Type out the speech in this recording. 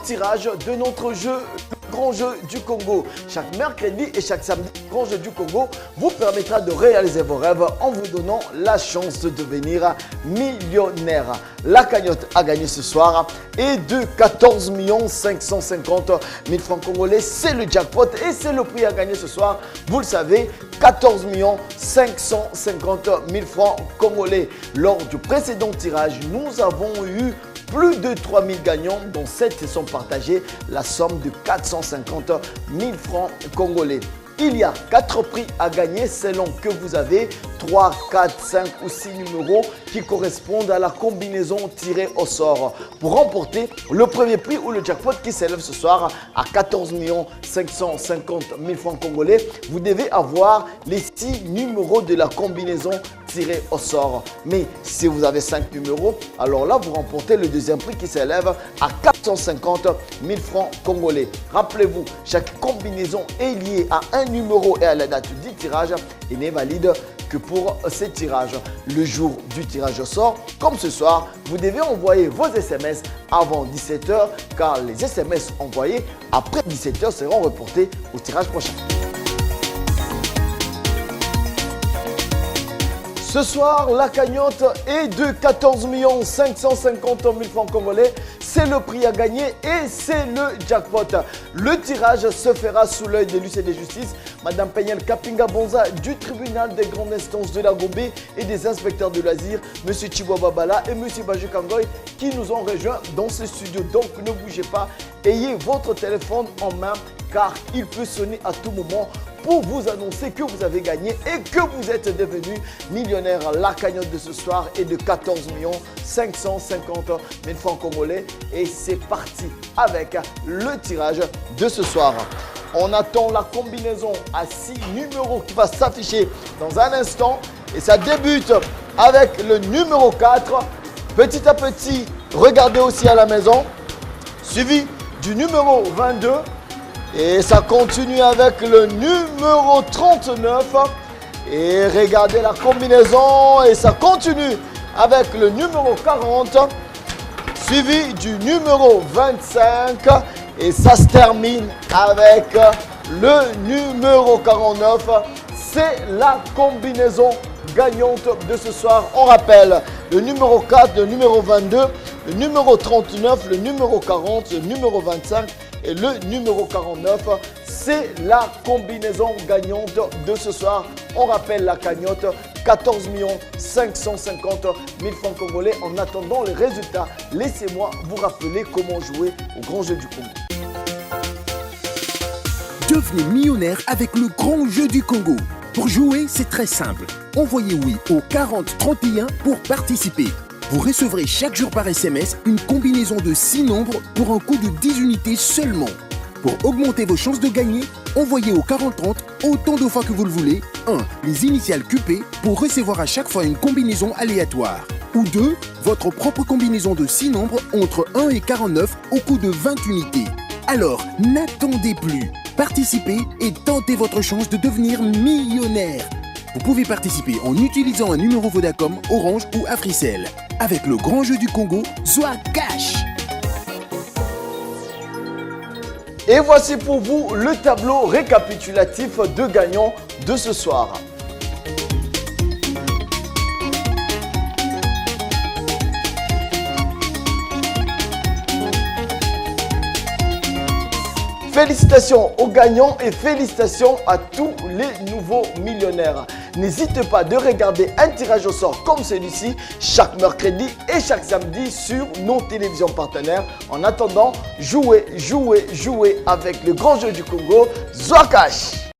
tirage de notre jeu, le grand jeu du Congo. Chaque mercredi et chaque samedi, le grand jeu du Congo vous permettra de réaliser vos rêves en vous donnant la chance de devenir millionnaire. La cagnotte à gagner ce soir est de 14 550 000 francs congolais. C'est le jackpot et c'est le prix à gagner ce soir. Vous le savez, 14 550 000 francs congolais. Lors du précédent tirage, nous avons eu plus de 3000 gagnants, dont 7 se sont partagés la somme de 450 000 francs congolais. Il y a 4 prix à gagner selon que vous avez 3, 4, 5 ou 6 numéros qui correspondent à la combinaison tirée au sort. Pour remporter le premier prix ou le jackpot qui s'élève ce soir à 14 550 000 francs congolais, vous devez avoir les 6 numéros de la combinaison tirée au sort. Mais si vous avez 5 numéros, alors là vous remportez le deuxième prix qui s'élève à 450 000 francs congolais. Rappelez-vous, chaque combinaison est liée à un numéro et à la date du tirage et n'est valide que pour ces tirages. Le jour du tirage au sort, comme ce soir, vous devez envoyer vos SMS avant 17 h car les SMS envoyés après 17 h seront reportés au tirage prochain. Ce soir, la cagnotte est de 14 550 000 francs congolais. C'est le prix à gagner et c'est le jackpot. Le tirage se fera sous l'œil de l'huissier de justice, Madame Peñel Kapinga Bonza du tribunal des grandes instances de la Gombe et des inspecteurs de loisirs, M. Chibo Babala et M. Bajou Kangoy qui nous ont rejoints dans ce studio. Donc ne bougez pas, ayez votre téléphone en main car il peut sonner à tout moment pour vous annoncer que vous avez gagné et que vous êtes devenu millionnaire. La cagnotte de ce soir est de 14 550 000 francs congolais et c'est parti avec le tirage de ce soir. On attend la combinaison à 6 numéros qui va s'afficher dans un instant et ça débute avec le numéro 4. Petit à petit, regardez aussi à la maison, suivi du numéro 22. Et ça continue avec le numéro 39. Et regardez la combinaison. Et ça continue avec le numéro 40. Suivi du numéro 25. Et ça se termine avec le numéro 49. C'est la combinaison gagnante de ce soir. On rappelle le numéro 4, le numéro 22, le numéro 39, le numéro 40, le numéro 25. Et le numéro 49, c'est la combinaison gagnante de ce soir. On rappelle la cagnotte, 14 550 000 francs congolais. En attendant les résultats, laissez-moi vous rappeler comment jouer au grand jeu du Congo. Devenez millionnaire avec le grand jeu du Congo. Pour jouer, c'est très simple. Envoyez oui au 40 31 pour participer. Vous recevrez chaque jour par SMS une combinaison de 6 nombres pour un coût de 10 unités seulement. Pour augmenter vos chances de gagner, envoyez au 4030 autant de fois que vous le voulez. 1. Les initiales QP pour recevoir à chaque fois une combinaison aléatoire. Ou 2. Votre propre combinaison de 6 nombres entre 1 et 49 au coût de 20 unités. Alors, n'attendez plus. Participez et tentez votre chance de devenir millionnaire. Vous pouvez participer en utilisant un numéro Vodacom, Orange ou Africell. Avec le grand jeu du Congo, Zoa Cash. Et voici pour vous le tableau récapitulatif de gagnants de ce soir. Félicitations aux gagnants et félicitations à tous les nouveaux millionnaires. N'hésitez pas de regarder un tirage au sort comme celui-ci chaque mercredi et chaque samedi sur nos télévisions partenaires. En attendant, jouez avec le grand jeu du Congo, Zoa Cash.